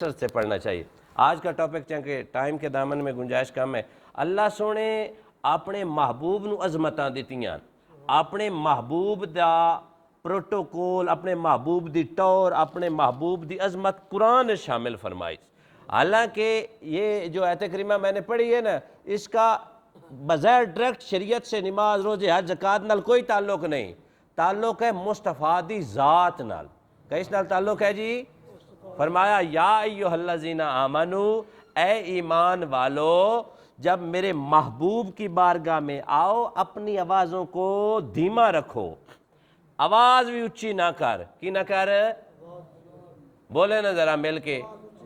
سے پڑھنا چاہیے۔ آج کا ٹاپک چونکہ ٹائم کے دامن میں گنجائش کم ہے۔ اللہ سونے اپنے محبوب نو عظمتاں دتیاں، اپنے محبوب دا پروٹوکول، اپنے محبوب دی ٹور، اپنے محبوب دی عظمت قرآن شامل فرمائی۔ حالانکہ یہ جو آیت کریمہ میں نے پڑھی ہے نا، اس کا بظاہر ڈائریکٹ شریعت سے نماز روزے حج زکوٰۃ نال کوئی تعلق نہیں، تعلق ہے مصطفیٰ دی ذات نال۔ کس نال تعلق ہے جی؟ فرمایا یا ایھا الذین آمنو، اے ایمان والو، جب میرے محبوب کی بارگاہ میں آؤ اپنی آوازوں کو دھیما رکھو، آواز بھی اونچی نہ کر، کی نہ کر؟ بولے نا ذرا مل کے۔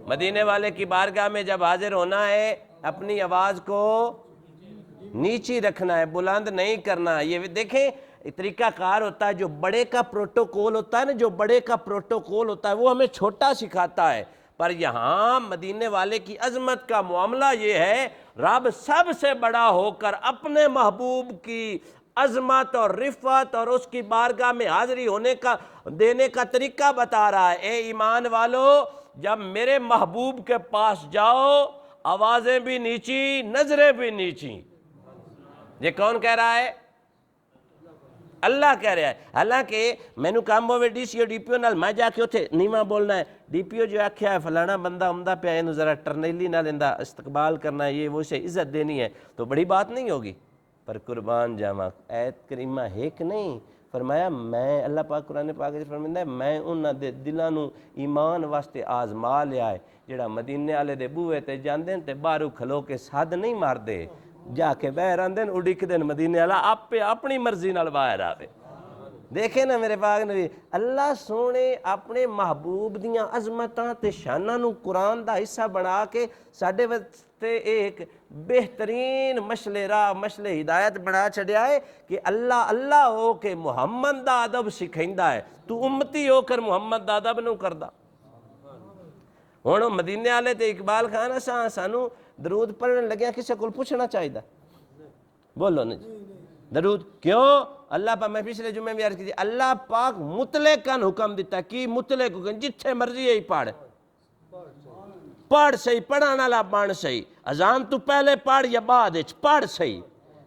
مدینے والے کی بارگاہ میں جب حاضر ہونا ہے اپنی آواز کو نیچی رکھنا ہے، بلند نہیں کرنا۔ یہ دیکھیں طریقہ کار ہوتا ہے، جو بڑے کا پروٹوکول ہوتا ہے نا، جو بڑے کا پروٹوکول ہوتا ہے وہ ہمیں چھوٹا سکھاتا ہے، پر یہاں مدینے والے کی عظمت کا معاملہ یہ ہے، رب سب سے بڑا ہو کر اپنے محبوب کی عظمت اور رفعت اور اس کی بارگاہ میں حاضری ہونے کا دینے کا طریقہ بتا رہا ہے۔ اے ایمان والو، جب میرے محبوب کے پاس جاؤ آوازیں بھی نیچی، نظریں بھی نیچی۔ یہ کون کہہ رہا ہے؟ اللہ کہہ رہا ہے۔ حالانکہ میں نے کام ہوئے D C O D P او نال میں جا کے اتھے نیواں بولنا ہے، ڈی پی او جو آکھیا ہے فلانا بندہ عمدہ پہ آئے ذرا ٹرنیلی نہ لیندہ استقبال کرنا ہے، یہ وہ سے عزت دینی ہے، تو بڑی بات نہیں ہوگی۔ پر قربان جاواں ایت کریمہ ایک نہیں، فرمایا میں اللہ پاک قرآن پاک فرماتا ہے میں انہاں دے دلاں نو ایمان واسطے آزما لیا ہے، جڑا مدینے والے دے بوئے تے جاندے تے باہروں کھلو کے سد نہیں مار دے، جا کے باہر آندے اڈک دین مدینے والا آپ پہ اپنی مرضی نال باہر آوے۔ دیکھیں نا میرے پاک نبی، اللہ سونے اپنے محبوب دیاں عظمتاں تے شاناں نو قرآن دا حصہ بنا کے ساڈے واسطے ایک بہترین مشل راہ، مشل ہدایت بنا چھڑیا ہے کہ اللہ اللہ ہو کے محمد دا ادب سکھیندا ہے، تو امتی ہو کر محمد دا ادب نو کردا۔ ہن مدینے والے تے اقبال خان سانو درود پڑھن لگیا کسے کول پوچھنا چاہیے؟ بولو نا جی، درود کیوں؟ اللہ پاک، میں پچھلے جمعے میں عرض کی اللہ پاک مطلقاً حکم دیتا ہے کہ مطلق حکم جتھے مرضی ہے پڑھ، پڑھ صحیح، پڑھانا لا بان صحیح، اذان تو پہلے پڑھ یا بعد اچ پڑھ صحیح۔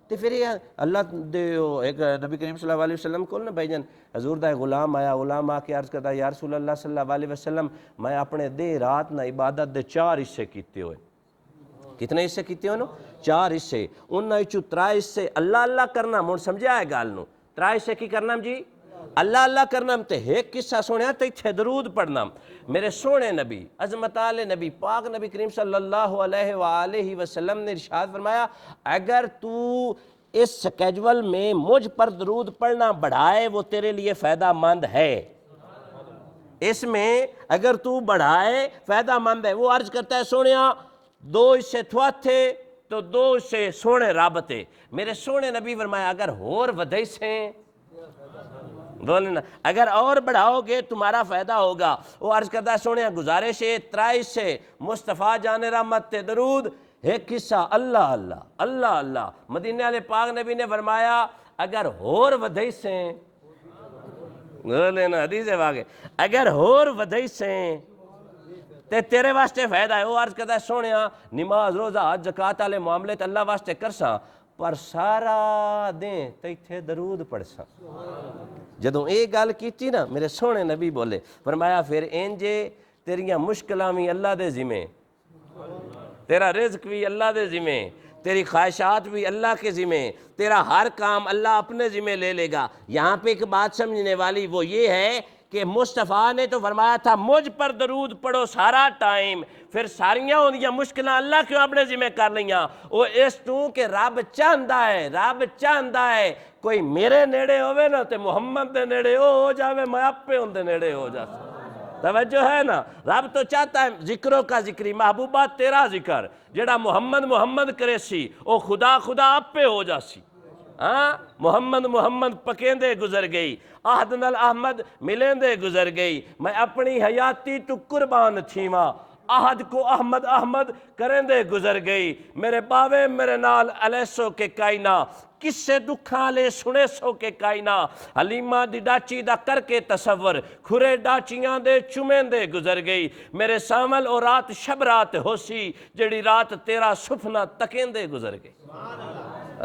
تو پھر یہ اللہ دے ایک نبی کریم صلی اللہ علیہ وسلم کو نا بھائی جان حضور دا غلام آیا، غلام آ کے عرض کرتا یا رسول اللہ صلی اللہ علیہ وسلم میں اپنے دے رات نہ عبادت دے 4 حصے کیتے ہوئے۔ کتنے حصے کیتے ہوئے؟ 4 حصے، انہاں وچوں 3 حصے اللہ اللہ کرنا، مون سمجھا ہے گل نو، 3 حصے کی کرنا جی؟ اللہ اللہ کرنا تے ایک قصہ سنیا تے ایتھے درود پڑھنا۔ میرے سونے نبی عظمت آل نبی پاک نبی کریم صلی اللہ علیہ وآلہ وسلم نے ارشاد فرمایا اگر تو اس سکیجول میں مجھ پر درود پڑھنا بڑھائے وہ تیرے لیے فائدہ مند ہے، اس میں اگر تو بڑھائے فائدہ مند ہے۔ وہ عرض کرتا ہے سونیا 2 حصے تھواتھے تو 2 حصے سونے رابطے۔ میرے سونے نبی فرمایا اگر اور ودھائی سے بولنا، اگر اور بڑھاؤ گے تمہارا فائدہ ہوگا۔ وہ عرض کرتا ہے سونے گزارش ہے 3 حصے مصطفیٰ جان رحمت تے درود، ایک حصہ اللہ اللہ اللہ اللہ۔ مدینے والے پاک نبی نے فرمایا اگر اور ودھائی سے بولے نا حدیث واگے، اگر اور ودھائی سے تے تیرے واسطے فائدہ ہے۔ وہ عرض کرتا ہے سونیا نماز روزہ حج زکوٰۃ والے معاملے تے اللہ واسطے کرساں، پر سارا دیں تے ایتھے درود پڑھساں۔ جدوں ایک گل کیتی نا میرے سونے نبی بولے فرمایا پھر انجے تیریاں مشکلاں بھی اللہ دے ذمے، تیرا رزق بھی اللہ دے ذمے، تیری خواہشات بھی اللہ کے ذمے، تیرا ہر کام اللہ اپنے ذمے لے لے گا۔ یہاں پہ ایک بات سمجھنے والی وہ یہ ہے کہ مصطفیٰ نے تو فرمایا تھا مجھ پر درود پڑھو سارا ٹائم، پھر ساریاں ہوندیاں مشکلیں اللہ کیوں اپنے ذمہ کر لیاں؟ وہ اس تو کہ رب چاہندا ہے کوئی میرے نیڑے ہوئے نا تے محمد دے نیڑے ہو جاوے، میں اپے ان دے نیڑے ہو جا سکتا۔ توجہ ہے نا، رب تو چاہتا ہے ذکروں کا ذکری، محبوبہ تیرا ذکر، جڑا محمد محمد کرے سی او خدا خدا اپے ہو جا سی۔ محمد محمد پکیندے گزر گئی، احد نال احمد ملیندے گزر گئی، میں اپنی حیاتی تو قربان تھیواں، احد کو احمد احمد کریں دے گزر گئی، میرے باوے میرے نال الیسو کے کائنا، کس سے دکھاں لے سنے سو کے کائنا، حلیمہ دی ڈاچی دا کر کے تصور، کھرے ڈاچیاں دے چمیں دے گزر گئی، میرے سامل اور رات شب رات ہو سی، جڑی رات تیرا سپنا تکیں دے گزر گئی۔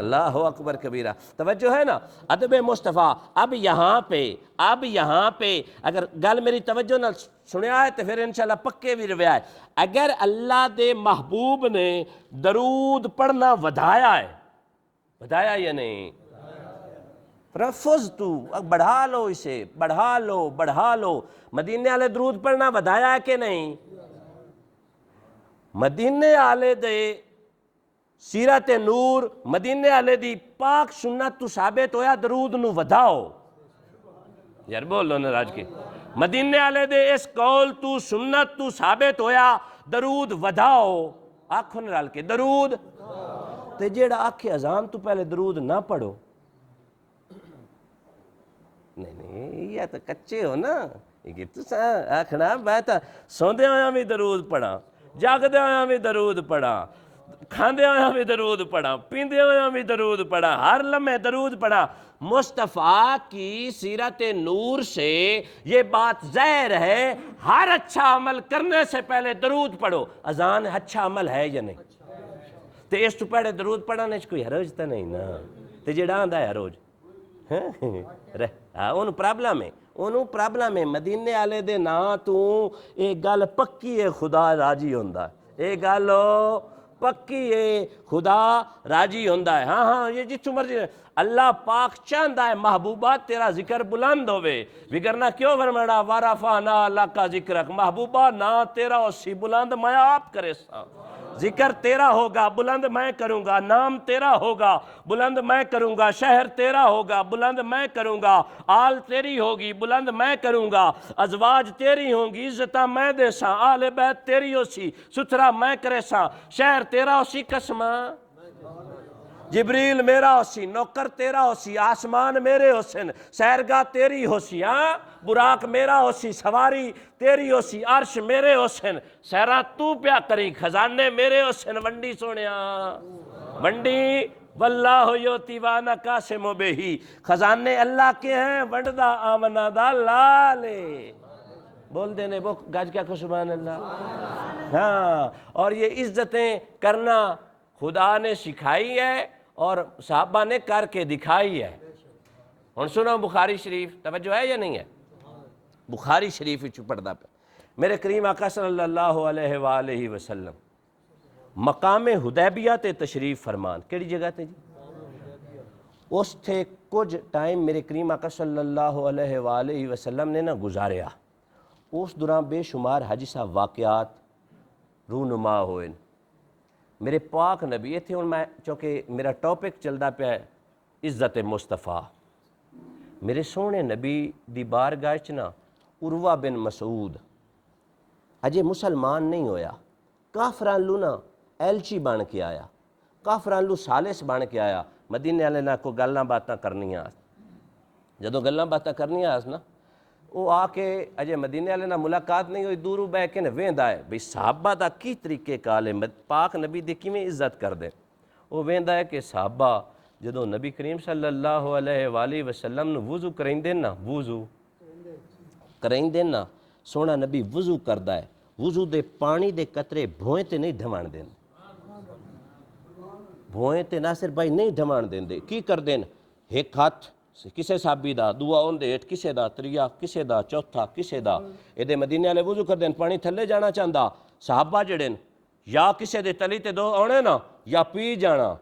اللہ اکبر کبیرہ، توجہ ہے نا، ادب مصطفیٰ۔ اب یہاں پہ اگر گل میری توجہ نہ سنیا ہے تو پھر انشاءاللہ پکے بھی رویا ہے، اگر اللہ دے محبوب نے درود پڑھنا ودھایا ہے، ودھایا یا نہیں؟ تو بڑھا لو اسے، بڑھا لو۔ مدینے والے درود پڑھنا ودھایا ہے کہ نہیں؟ مدینے والے دے سیرت نور، مدینے والے دی پاک سنت تو ثابت ہویا درود نو ودھاؤ، یار بولو نا راج کے، مدینے والے دے اس قول تو سنت تو ثابت ہویا درود ودھاؤ، آنکھوں نے رل کے درود، تے جیڑا آنکھیں اذان تو پہلے درود نہ پڑھو، نہیں یہ تو کچے ہو نا، یہ تو آکھنا میں تو سوندے ہویا بھی درود پڑھا، جاگدے ہویا بھی درود پڑھا، کھاندے ہویا بھی درود پڑھا، پیندے ہویا بھی درود پڑھا، ہر لمحے درود پڑھا۔ مصطفیٰ کی سیرت نور سے یہ بات ظاہر ہے، ہر اچھا عمل کرنے سے پہلے درود پڑھو۔ اذان اچھا عمل ہے یا نہیں؟ تو اس تو پہلے درود پڑھانے سے کوئی حرج تو نہیں نا، تو جڑا آندا ہے روز انہوں پرابلم ہے، مدینے والے دے نا تو ایک گل پکی ہے، خدا راضی ہوندا ہے، ایک گل پکی ہے، خدا راضی ہوندا ہے۔ ہاں یہ جتوں مرضی اللہ پاک چاہندا ہے محبوبہ تیرا ذکر بلند ہوئے، وگرنہ کیوں فرمانا وَرَفَعْنَا لَكَ ذِكْرَكَ، محبوبہ نا تیرا اسی بلند میں آپ کرے سا، ذکر تیرا ہوگا بلند میں کروں گا، نام تیرا ہوگا بلند میں کروں گا، شہر تیرا ہوگا بلند میں کروں گا، آل تیری ہوگی بلند میں کروں گا، ازواج تیری ہوں گی عزتہ میں دے ساں، آل بیت تیری ہو سی ستھرا میں کرے ساں، شہر تیرا ہو سی قسمہ، جبریل میرا ہو سی، نوکر تیرا ہو سی، آسمان میرے ہو سن، سیرگاہ تیری ہو سی، براق میرا ہو سی، سواری تیری ہو سی، عرش میرے ہو سن، سیرہ تو پیا کری، خزانے میرے ہو سن، ونڈی سونیا ونڈی واللہ یوتی وانا قاسم و بہی، خزانے اللہ کے ہیں، ونڈدہ آمنہ دا لالے، بول دینے وہ گاج کیا کو سبحان اللہ۔ ہاں، اور یہ عزتیں کرنا خدا نے سکھائی ہے اور صحابہ نے کر کے دکھائی ہے۔ ہن سنو بخاری شریف، توجہ ہے یا نہیں ہے؟ بخاری شریف پڑھدا پہ میرے کریم آقا صلی اللہ علیہ وآلہ وسلم مقام حدیبیہ تے تشریف فرمان، کیڑی جگہ تے جی؟ اس تھے کچھ ٹائم میرے کریم آقا صلی اللہ علیہ وآلہ وسلم نے نہ گزاریا، اس دوران بے شمار حج صاحب واقعات رونما ہوئے۔ میرے پاک نبی تھے، اور میں چونکہ میرا ٹاپک چلدا پیا ہے عزت مصطفیٰ، میرے سونے نبی دی بارگاہ چ نا عروہ بن مسعود اجے مسلمان نہیں ہویا، کافران لو نا ایلچی بن کے آیا، کافران لو سالس بن کے آیا، مدینے والے نہ کو گلاں باتاں کرنیاں، جدوں گلاں باتاں کرنیاں نا وہ آ کے اجے مدینے والے نہ ملاقات نہیں ہوئی، دوروں بہ کے ویندا ہے بھئی صحابہ دا کی طریقے کال ہے، پاک نبی دی کیویں عزت کر دے، وہ ویندا ہے کہ صحابہ جدوں نبی کریم صلی اللہ علیہ وآلہ وسلم نو وضو کریندے نا، وضو کریندے نا، سونا نبی وضو کردا ہے، وضو دے پانی دے قطرے بھوئیں تے نہیں ڈھوان دین، بھوئیں تے ناصر بھائی نہیں ڈھوان دین دے، کی کر دین؟ ایک ہاتھ کسے صحابی دا، دعا اون دے ہٹ کسے دا، تریا کسے دا، چوتھا کسے دا، ایدے مدینے والے وضو کر دین، پانی تھلے جانا چاہندا، صحابہ جڑین یا کسے دے تلی تے دو آنے نا یا پی جانا،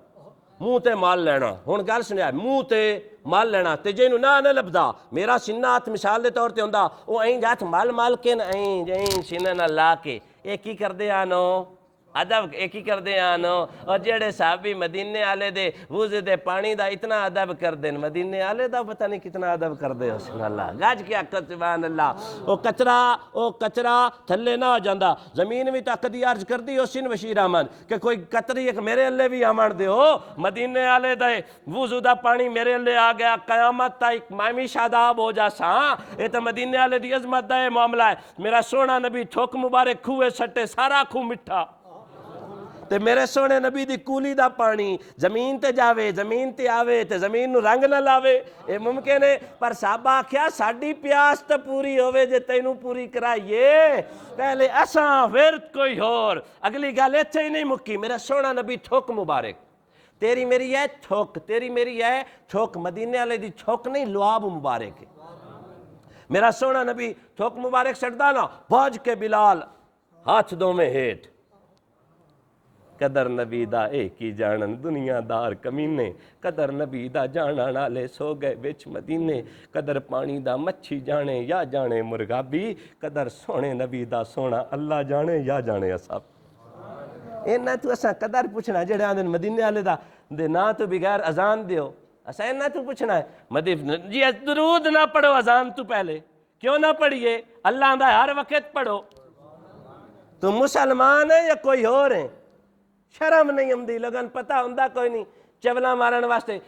منہ تے مال لینا، ہن گل سنیا منہ تے مال لینا، تے جینوں نہ لبدا، میرا سینہ ہاتھ مثال دے طور تے ہوندا، او این ہاتھ مال کے نا این سینہ نہ لا کے، اے کی کردے آنو ادب ایک ہی کر دے آنو اور جڑے صحابی مدینے والے دے وضو دے پانی دا اتنا ادب کر دیں مدینے والے دا پتہ نہیں کتنا ادب کر دے حسن اللہ گج کیا سبحان اللہ او کچرا تھلے نہ آ جاندا زمین بھی تک دی عرض کر دی حسین بشیر احمد کہ کوئی قطری ایک میرے اللہ بھی آمن دے ہو مدینے والے دے وضو دا پانی میرے اللہ آ گیا قیامت تک میں شاداب ہو جا سا یہ تو مدینے والے دی عظمت دا معاملہ ہے میرا سونا نبی ٹھوک مبارک کھوے سٹے سارا کھو مٹھا تے میرے سونے نبی دی کولی دا پانی زمین تے جاوے زمین تے آوے تے زمین نو رنگ نہ لاوے اے ممکن ہے پر صحابہ آکھیا ساڈی پیاس تے پوری ہوے جے تینوں پوری کرائیے پہلے اساں پھر کوئی اور اگلی گل ایتھے ہی نہیں مکی میرا سونا نبی ٹھوک مبارک تیری میری ہے ٹھوک تیری میری ہے ٹھوک مدینے والے دی ٹھوک نہیں لعاب مبارک ہے میرا سونا نبی ٹھوک مبارک سٹدا نا بھاج کے بلال ہاتھ دو میں ہیٹ قدر نبی دا ایک ہی جانن دنیا دار کمینے قدر نبی دا جانا نالے سو گئے بچ مدینے قدر پانی دا مچھی جانے یا جانے مرغابی قدر سونے نبی دا سونا اللہ جانے یا جانے اصاب اینا تو اساں قدر پوچھنا جڑے آندن مدینے والے دا دے نا تو بغیر اذان دیو اساں اینا تو پوچھنا ہے مدینے جی درود نہ پڑھو اذان تو پہلے کیوں نہ پڑھیے اللہ دا ہر وقت پڑھو تو مسلمان ہے یا کوئی اور ہیں شرم نہیں ہم دی لگن پتہ ہوندہ کوئی نہیں چولا مارن واسطے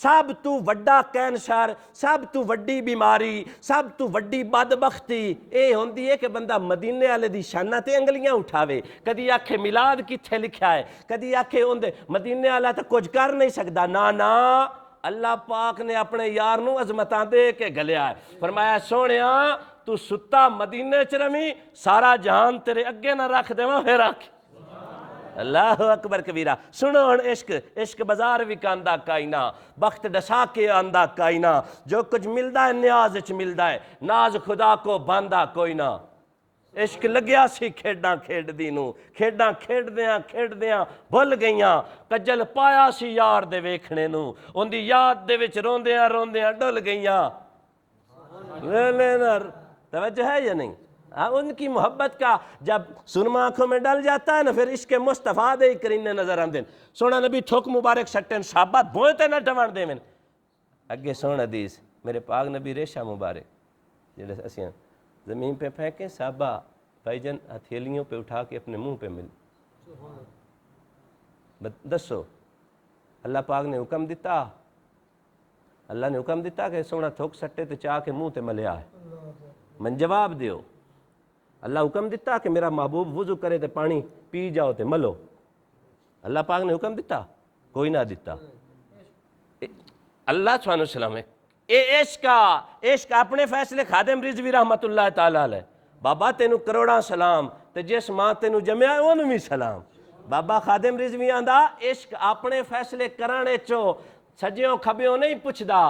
سب تو وڈا کینسر سب تو وڈی بیماری سب تو وڈی بدبختی اے ہوندی ہے کہ بندہ مدینے والے دی شانہ تے انگلیاں اٹھاوے کدی آکھے میلاد کتھے لکھا ہے کدی آکھے ہوندے مدینے والا تو کچھ کر نہیں سکدا نا اللہ پاک نے اپنے یار نو عظمتاں دے کے گلیا ہے فرمایا سونیا تو ستا مدینے چ رمی سارا جہان تیرے اگے نہ رکھ دے پھر آکھ اللہ اکبر کبیرہ سنو عشق بازار بھی کاندہ کائنا بخت ڈسا کے آندہ کائنا جو کچھ ملدا ہے نیاز اچ ملدا ہے ناز خدا کو باندھا کوئی نہ عشق لگیا سی کھیڈاں کھیڈ دینوں کھیڈاں کھیڈ دیاں بھول گئیاں کجل پایا سی یار دے ویکھنے نوں ان دی یاد دے وچ روندیاں ڈل گئیاں توجہ ہے یا نہیں ان کی محبت کا جب سرما آنکھوں میں ڈل جاتا ہے نا پھر عشق مصطفیٰ دے کرینے نظر آندے سونا نبی ٹھوک مبارک سٹن صحابہ بوئے نہ ڈوان دے میں اگے سون حدیث میرے پاک نبی ریشہ مبارک جیسے اسیاں زمین پہ پھینکیں صحابہ بھائی جن ہتھیلیوں پہ اٹھا کے اپنے منہ پہ مل دسو اللہ پاک نے حکم دیتا اللہ نے حکم دیتا کہ سونا ٹھوک سٹے تو چاہ کے منہ تے ملیا ہے من جواب دیو اللہ حکم دیتا کہ میرا محبوب وضو کرے تے پانی پی جاؤ تے ملو اللہ پاک نے حکم دیتا کوئی نہ دیتا اللہ سبحانہ وسلم ہے اے عشق اپنے فیصلے خادم رضوی رحمت اللہ تعالیٰ علیہ بابا تینو کروڑا سلام تے جس ماں تینو جمعہ انہوں بھی سلام بابا خادم رضوی آندہ عشق اپنے فیصلے کرانے چو سجیوں کھبیوں نہیں پوچھ دا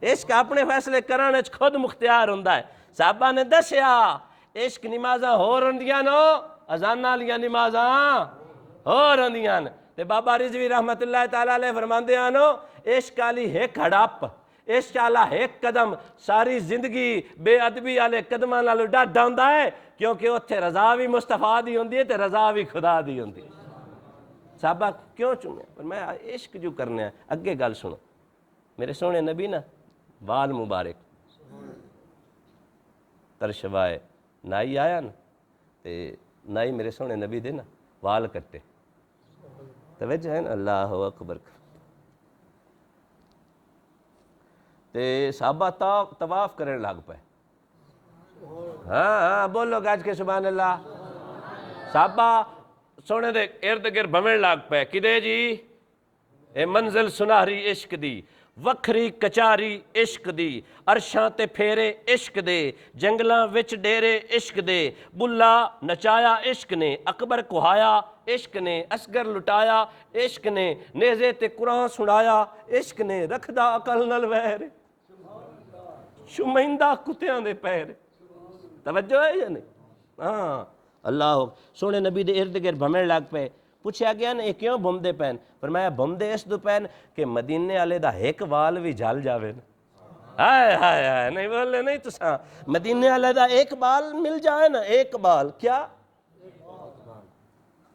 عشق اپنے فیصلے کرانے چو خود مختیار ہوندہ ہے صحابہ نے دسیا عشق نمازاں ہو رندیاں نو ازانہ لیا نمازاں ہو رندیاں تے بابا رضوی رحمت اللہ تعالیٰ علیہ فرماندے آنو عشق آلی ایک ہڑپ عشق آلا ایک قدم ساری زندگی بے ادبی آلے قدمہ نالو ڈاٹ ڈاؤندہ ہے کیونکہ اتھے رضا بھی مصطفیٰ دی ہوندی ہے تے رضا بھی خدا دی ہوندی ہے صحابہ کیوں چنے پر میں عشق جو کرنے ہیں اگے گل سنو میرے سونے نبی نا وال مبارک ترشوائے نائی آیا نا تے نائی میرے سونے نبی دے نا وال کٹے توجہ ہے نا اللہ اکبر تے صحابہ طواف کرنے لگ پائے ہاں بولو گاج کے سبحان اللہ صحابہ سونے دے ارد گرد بھمن لگ پائے کدے جی اے منزل سنہری عشق دی وکھری کچاری عشق دی عرشاں تے پھیرے عشق دے جنگلاں وچ ڈیرے عشق دے بلا نچایا عشق نے اکبر کہایا عشق نے اصغر لٹایا عشق نے نیزے تے قرآن سنایا عشق نے رکھدا عقل نال ویر شمائندہ کتیاں دے پیر توجہ ہے یا نہیں ہاں اللہ سونے نبی دے ارد گرد بھمن لگ پے پوچھا گیا نا یہ کیوں بھمدے پین فرمایا بھمدے اس دو پین کہ مدینے والے دا ایک وال بھی جھل جاوے نا ہائے نہیں بولے نہیں تو ساں مدینے والے دا ایک بال مل جائے نا ایک بال کیا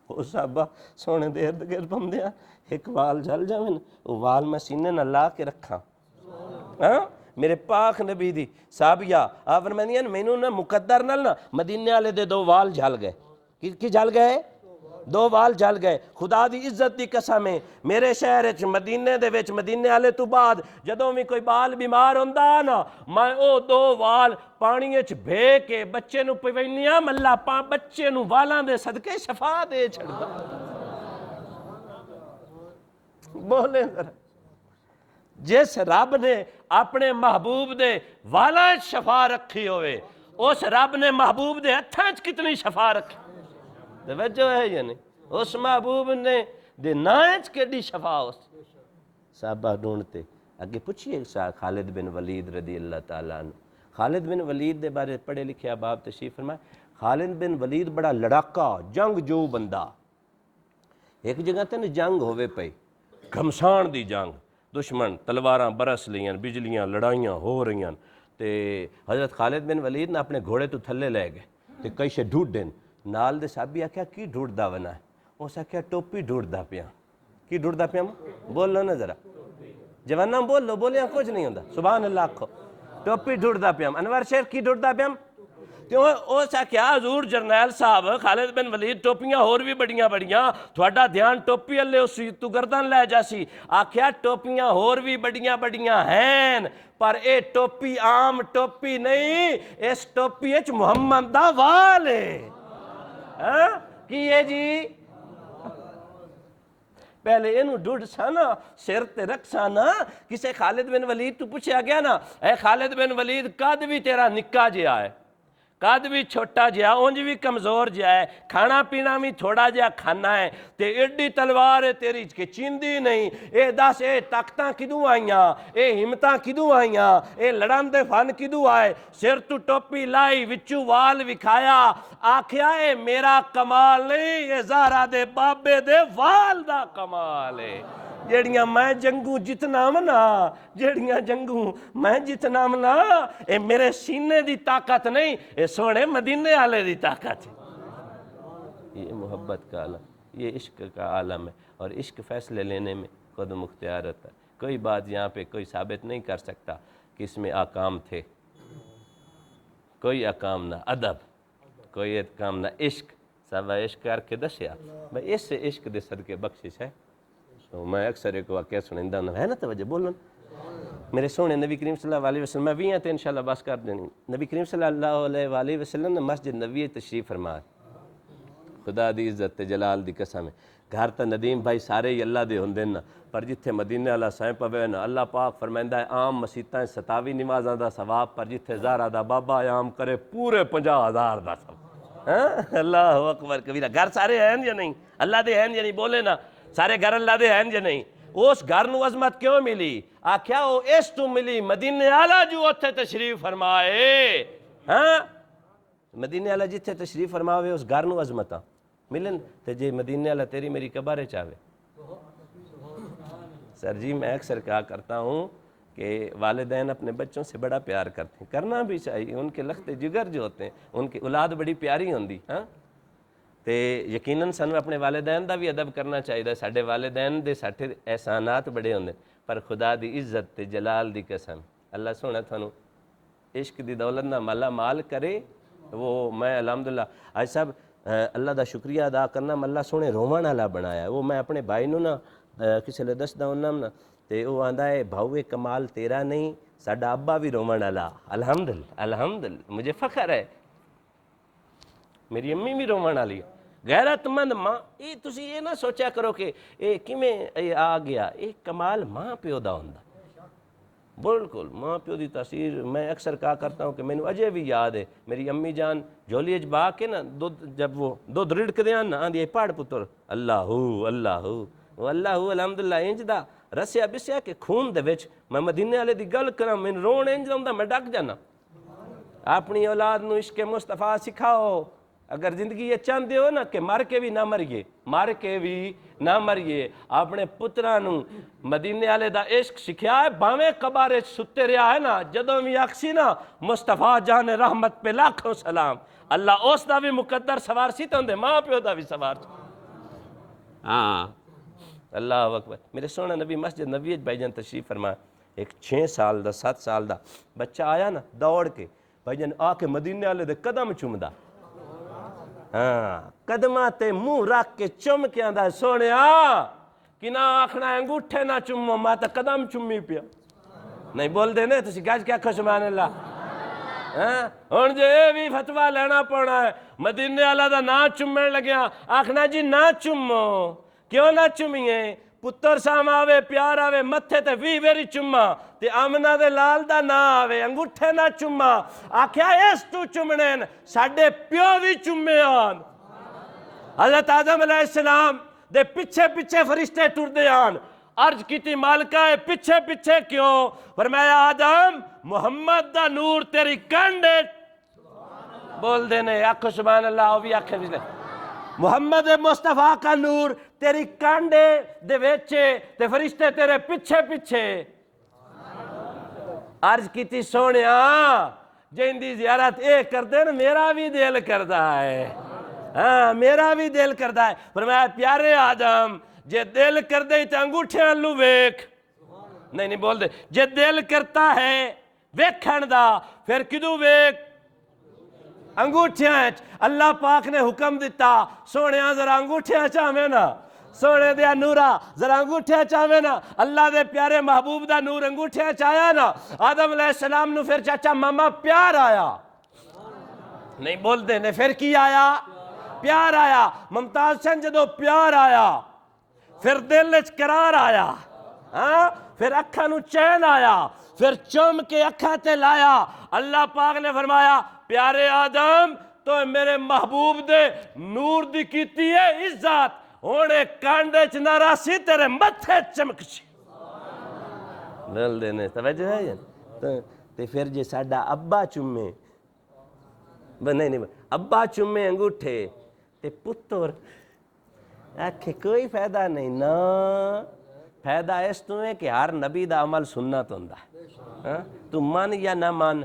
وہ صحابہ سونے دے ارد گرد پاؤندے ہیں ایک وال جل جاویں وہ وال میں سینے نہ لا کے رکھاں ہاں میرے پاک نبی دی صحابیہ آپ فرمائیں مینوں نہ مقدر نال نہ مدینے والے دے 2 وال جل گئے کی جل گئے 2 وال جل گئے خدا دی عزت دی قسم ہے میرے شہر وچ مدینے دے وچ مدینے والے تو بعد جدوں بھی کوئی بال بیمار ہوندا نا میں او 2 وال پانی وچ بھے کے بچے نو پیوینیاں ملا بچے نو والاں دے صدقے شفا دے چھڑدا بولیں ذرا جس رب نے اپنے محبوب دے والاں شفا رکھی ہوئے اس رب نے محبوب دے ہتھاں کتنی شفا رکھی توجہ ہے یا نہیں اس محبوب نے دے نائچ کیڑی شفا اس صحابہ ڈھونڈتے اگے پوچھئے خالد بن ولید رضی اللہ تعالیٰ عنہ خالد بن ولید دے بارے پڑھے لکھے باب تشریف فرمائے خالد بن ولید بڑا لڑاکا جنگ جو بندہ ایک جگہ تے جنگ ہوئے پئی گھمسان دی جنگ دشمن تلواراں برس لیاں بجلیاں لڑائیاں ہو رہیاں تے حضرت خالد بن ولید نے اپنے گھوڑے تو تھلے لے گئے تے کئی شے ڈھونڈن نال دے صحابی آکھیا کی ڈھونڈدا ونا ہے اس آکھیا ٹوپی ڈھونڈدا پیا کی ڈھونڈدا پیا بول لو نا ذرا جواناں بول لو بولیاں کچھ نہیں ہوندا سبحان اللہ آکھو ٹوپی ڈھونڈدا پیا انور شیر کی ڈھونڈدا پیا کیوں اس آکھیا حضور جرنیل صاحب خالد بن ولید ٹوپیاں اور بھی بڑیاں تھوڑا دھیان ٹوپی اللہ اسی تو گردن لے جاسی آکھیا ٹوپیاں اور بھی بڑیاں ہیں پر اے ٹوپی عام ٹوپی نہیں اس ٹوپی اچ محمد دا وال ہے کی ہے جی پہلے انہوں ڈھوڑ سانا سر تے رکھ سانا کسے خالد بن ولید تو پوچھا گیا نا اے خالد بن ولید قد بھی تیرا نکا جیا ہے قد بھی چھوٹا جیا اونج بھی کمزور جیا ہے کھانا پینا بھی تھوڑا جیا کھانا ہے تے ایڈی تلوار ہے تیری کہ چیندی نہیں اے دس اے طاقتاں کدوں آئیاں اے ہمتاں کدوں آئیاں اے لڑن دے فن کدوں آئے سر تو ٹوپی لائی وچو وال وکھایا آکھیا اے میرا کمال نہیں اے زہرا دے بابے دے وال دا کمال ہے جیڑیاں میں جنگوں جتنا منا جیڑیاں جنگوں میں جتنا منا اے میرے سینے دی طاقت نہیں اے سونے مدینے والے دی طاقت ہے یہ محبت کا عالم یہ عشق کا عالم ہے اور عشق فیصلے لینے میں خود مختار ہوتا ہے کوئی بات یہاں پہ کوئی ثابت نہیں کر سکتا کہ اس میں احکام تھے کوئی احکام نہ ادب کوئی احکام نہ عشق سب عشق کر کے دسیا بھائی اس سے عشق دے صدقے بخشش ہے تو میں اکثر ایک واقعہ سنندہ ہوں ہے نا توجہ بولن میرے سونے نبی کریم صلی اللہ علیہ وسلم میں بھی ہیں تو انشاءاللہ بس کر دینی نبی کریم صلی اللہ علیہ وسلم نے مسجد نبوی تشریف فرمایا خدا دی عزت تے جلال دی قسم ہے گھر تا ندیم بھائی سارے ہی اللہ دے ہوندے نا پر جتھے مدینے والا سائیں پوے نا اللہ پاک فرمائندا ہے عام مسیتاں 27 نمازاں دا ثواب پر جتھے زہرا دا بابا عام کرے پورے 50,000 دا ثواب اللہ اکبر کبیرہ گھر سارے ہیں یا نہیں اللہ دے ہیں یا نہیں بولے نا سارے گھر اللہ دے ہیں یا نہیں اس گھر نو عظمت کیوں ملی آکھیا وہ اس تو ملی مدینے والا جو اتھے تشریف فرمائے ہاں مدینے والا جتھے تشریف فرماوے اس گھر نو عظمتاں ملن تے جے مدینے والا تیری میری قبر چاہے سر جی میں اکثر کہا کرتا ہوں کہ والدین اپنے بچوں سے بڑا پیار کرتے ہیں کرنا بھی چاہیے ان کے لخت جگر جو ہوتے ہیں ان کی اولاد بڑی پیاری ہوندی ہاں تے یقیناً سانو اپنے والدین دا بھی ادب کرنا چاہیے ساڈے والدین دے ساٹھے احسانات بڑے ہوندے پر خدا دی عزت تے جلال دی قسم اللہ سونا تھانو عشق دی دولت نہ مالا مال کرے وہ میں الحمدللہ آج صاحب اللہ دا شکریہ ادا کرنا اللہ سونے رومن والا بنایا وہ میں اپنے بھائی نو نا کسی لے دسدا ہوں نا تے وہ آندا ہے بھاؤ کمال تیرا نہیں ساڈا ابا بھی رومن والا الحمدللہ مجھے فخر ہے میری امی بھی رومن والی غیرت مند ماں یہ تسی یہ نہ سوچا کرو کہ یہ کیویں آ گیا یہ کمال ماں پیو دا ہوندا بالکل ماں پیو دی تاثیر میں اکثر کہا کرتا ہوں کہ مینوں اجے بھی یاد ہے میری امی جان جھولی اچ با کے نا جب وہ دودھ رڑکدے ہیں نا آندی پاڑ پتر اللہ الحمدللہ انج دا رسیا بسیا کہ خون دے وچ میں مدینے والے دی گل کراں مینوں رون انج آندا میں ڈک جانا اپنی اولاد نو عشق مصطفیٰ سکھاؤ اگر زندگی یہ چاہتے ہو نا کہ مر کے بھی نہ مریے اپنے پترانو مدینے والے دا عشق سکھیا ہے باویں قبر ستے رہا ہے نا جدوں بھی آکسی نا مصطفیٰ جان رحمت پہ لاکھوں سلام اللہ اس دا بھی مقدر سوار سی تو ماں پیو دا بھی سوار ہاں اللہ اکبر. میرے سونا نبی مسجد نبی بھائی جان تشریف فرما. ایک 6 سال دا 7 سال دا بچہ آیا نا دوڑ کے بھائی جان آ کے مدینے والے دے قدم چومدا. ہاں قدماں تے منہ رکھ کے چم کے آندا سونیا کہ نہ آکھنا انگوٹھے نہ چومو میں تے قدم چومی پیا. نہیں بول دے نے تسی گج کیا کھو سبحان اللہ. ہن جے اے بھی فتویٰ لینا پونا ہے مدینے والا دا نہ چومن لگیا آکھنا جی نہ چومو. کیوں نہ چومیے؟ پتر سام آوے پیار آوے متھے تے 20 ویری چما تے آمنہ دے لال دا نہ آوے انگوٹھے نہ چما. آکھیا اس تو چمنین ساڈے پیو بھی چمے آن. حضرت آدم علیہ السلام دے پیچھے پیچھے فرشتے ٹر دے آن. عرض کیتی مالکہ پیچھے پیچھے کیوں؟ فرمایا آدم محمد دا نور تیری کانڈے بول دینے آکھو سبحان اللہ. وہ بھی آکھے بھی محمد مصطفیٰ کا نور تیری کانڈے دے ویچے تے فرشتے تیرے پیچھے پیچھے. عرض کیتی سونیا جن دی زیارت اے کر دین میرا بھی دل کردا ہے. ہاں میرا بھی دل کردا ہے. فرمایا پیارے آدم جے دل کر دے تے انگوٹھے الو ویکھ. نہیں بول دے جے دل کرتا ہے ویکھن دا پھر کدوں ویکھ انگوٹھیاں. اللہ پاک نے حکم دیتا سونیاں ذرا انگوٹھیاں چاہویں نا سونے دیا نورا ذرا انگوٹھیاں چاہویں نا. اللہ دے پیارے محبوب دا نور انگوٹھیاں چاہیا نا آدم علیہ السلام نو پھر چاچا ماما پیار آیا. نہیں بول دے نے پھر کی آیا؟ پیار آیا. ممتاز حسین جدو پیار آیا پھر دل وچ قرار آیا. ہاں پھر اکھاں نو چین آیا پھر چوم کے اکھاں تے لایا. اللہ پاک نے فرمایا پیارے آدم تو میرے محبوب دے نور دی کیتی ہے عزت ہونے کانڈے چ نہ راسی تیرے متھے چمک چی. دل دینے توجہ ہے یہ تے پھر جے ساڈا ابا چومے نہیں ابا چومے انگوٹھے تے پتر آکھے کوئی فائدہ نہیں. نا فائدہ اس تو ہے کہ ہر نبی دا عمل سنت ہوندا ہے. تو من یا نہ من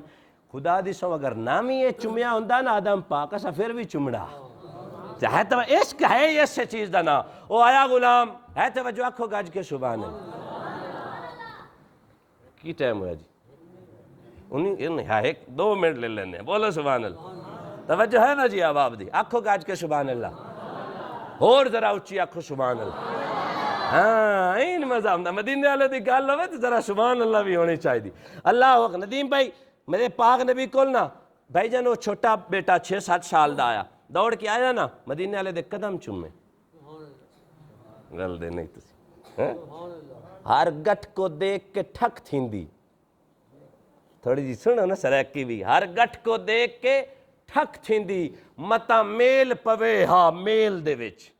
خدا دی سو اگر نام ہی یہ چمیا ہوندا نا آدم پاک اسا پھر بھی چمڑا. ہے تو عشق ہے اس چیز دا نا. او آیا غلام ہے توجہ آکھو گج کے سبحان اللہ. کی ٹائم ہوا جی؟ انہیں ایک 2 منٹ لے لینے بولو سبحان اللہ. توجہ ہے نا جی آباب دی آکھو گج کے سبحان اللہ. اور ذرا اچھی آکھو سبحان اللہ. ہاں این مزہ آمدہ مدینے والے دی گل ہوئے تو ذرا سبحان اللہ بھی ہونی چاہیے دی. اللہ وقت ندیم بھائی میرے پاک نبی کول نا بھائی جان وہ چھوٹا بیٹا 6-7 سال دا آیا دوڑ کے آیا نا مدینے والے دے قدم چومے. گل دے نہیں تسی ہر گٹھ کو دیکھ کے ٹھک تھیندی. تھوڑی جی سنو نا سریکی بھی ہر گٹھ کو دیکھ کے ٹھک تھیندی. متا میل پوے ہاں میل دے وچ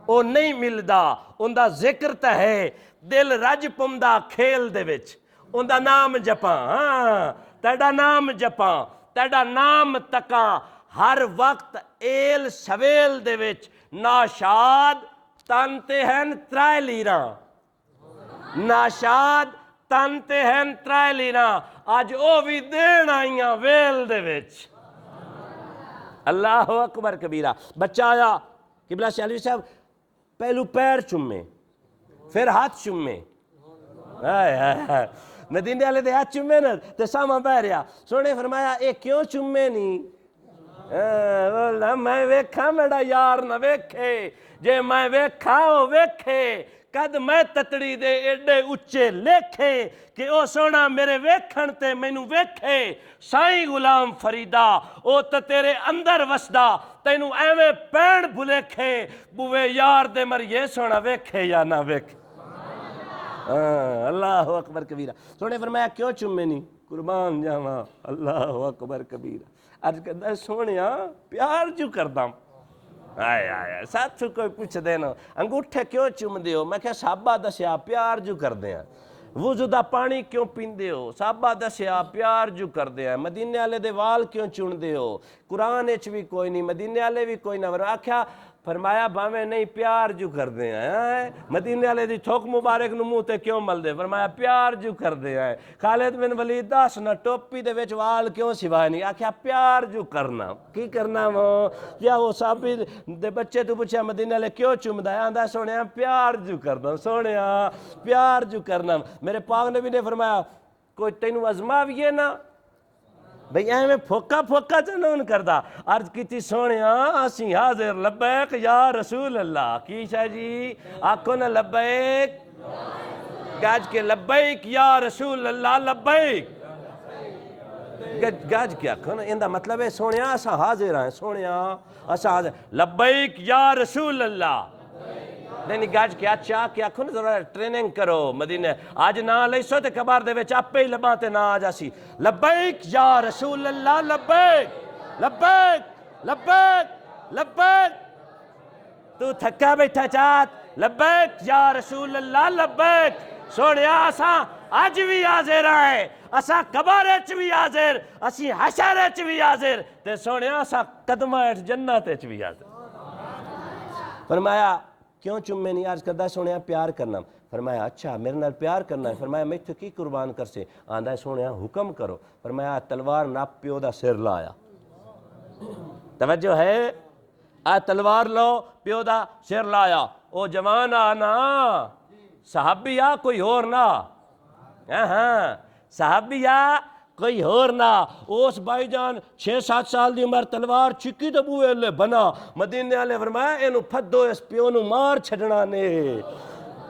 او نہیں ملدا ان دا ذکر تا ہے دل رج پمدا کھیل دے وچ ان دا نام جپاں. ہاں تیڑا نام جپاں تیڑا نام تکاں ہر وقت ایل سویل دے وچ ناشاد تانتے ہیں 3 لیراں. ناشاد تانتے ہیں 3 لیراں آج او بھی دین آئیاں ویل دے وچ. اللہ اکبر کبیرہ. بچہ آیا قبلہ شاہ علوی صاحب پہلو پیر چمے پھر ہاتھ چمے. مدینے والے دے ہاتھ چمے نا تے ساما بہ رہا سونے فرمایا اے کیوں چمے نہیں؟ بولنا میں ویکھا میرا یار نہ ویکھے جے میں ویکھا او ویکھے کد میں تتڑی دے ایڈے اچے لیکھے کہ او سونا میرے ویکھن تے مینوں ویکھے. سائیں غلام فریدا او تے تیرے اندر وسدا تینوں ایویں پین بھلیکھے بوے یار دے مریے سونا ویکھے یا نہ ویکھے. اللہ اکبر کبیرہ. سونے فرمایا کیوں چمے نہیں؟ قربان جاواں اللہ اکبر کبیرہ. عرض کردا سونیا پیار جو کردام. آئے آئے ساتھ کوئی پوچھ دینا انگوٹھے کیوں چوم دیو؟ میں کہا صحابہ دسیا پیار جو کر دیا. وضو دا پانی کیوں پیندے ہو؟ صحابہ دسیا پیار جو کر دیا. مدینے والے دے وال کیوں چن دے ہو؟ قرآن اچ بھی کوئی نہیں مدینے والے بھی کوئی نہ. آکھیا فرمایا باویں نہیں پیار جو کر دے ہیں مدینے والے دی تھوک مبارک نو منہ تے کیوں مل دے فرمایا پیار جو کر دے ہیں خالد بن ولید دس نہ ٹوپی دے وچ وال کیوں سوائے نہیں آکھیا پیار جو کرنا کی کرنا وہ یا وہ صحابی دے بچے تو پوچھا مدینے والے کیوں چومدا ہے آندا سونیا پیار جو کرنا سونیا پیار جو کرنا میرے پاک نبی نے فرمایا کوئی تینوں ازماویے نا بھئی ایویں پھوکا پھوکا چنون کردا عرض کیتی سونیا اسی حاضر لبیک یا رسول اللہ کی شاہ جی آکھو نا لبیک گاج کے لبیک یا رسول اللہ لبیک گاج کیا کھو اندہ مطلب ہے سونیا اسا حاضر ہیں سونیا اسا حاضر لبیک یا رسول اللہ نہیں گاج کیا چاہ کیا کھن ذرا ٹریننگ کرو مدینہ آج نہ لئی سو تے کبار دے وچ اپے ہی لباتے نہ آ جاسی لبیک یا رسول اللہ لبیک لبیک لبیک لبیک تو تھکا بیٹھا چاہت لبیک یا رسول اللہ لبیک سوڑیا اساں آج بھی حاضر آئے اساں کبارچ بھی حاضر اسی حشرچ بھی حاضر تے سوڑیا اساں قدمہ جنت بھی حاضر فرمایا کیوں چمے نہیں عرض کردہ سونیا پیار کرنا فرمایا اچھا میرے نال پیار کرنا ہے فرمایا میں تو کی قربان کر سے آندہ سونیا حکم کرو فرمایا تلوار ناپ پیو دا سر لایا توجہ ہے تلوار لو پیو دا سر لایا او جوان آنا صحابی آ کوئی اور نہ ہاں صحابی آ کوئی اور نہ اس بھائی جان 6-7 سال دی عمر تلوار چکی تو بوئے لے بنا مدینے والے فرمایا اینو پھدو اس پیو نو مار چھڑنا نے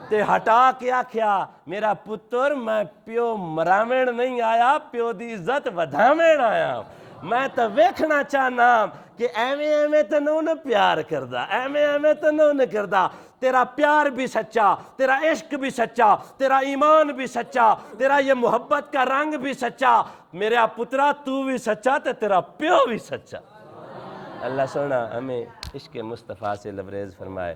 تے ہٹا کے آکھیا میرا پتر میں پیو مراوین نہیں آیا پیو دی عزت ودھاوین آیا میں تو ویکھنا چاہنا کہ ایویں تو نہ پیار کردہ ایویں تو نہ کردہ تیرا پیار بھی سچا تیرا عشق بھی سچا تیرا ایمان بھی سچا تیرا یہ محبت کا رنگ بھی سچا میرے پترا تو بھی سچا تے تیرا پیو بھی سچا اللہ سونا ہمیں عشق مصطفیٰ سے لبریز فرمائے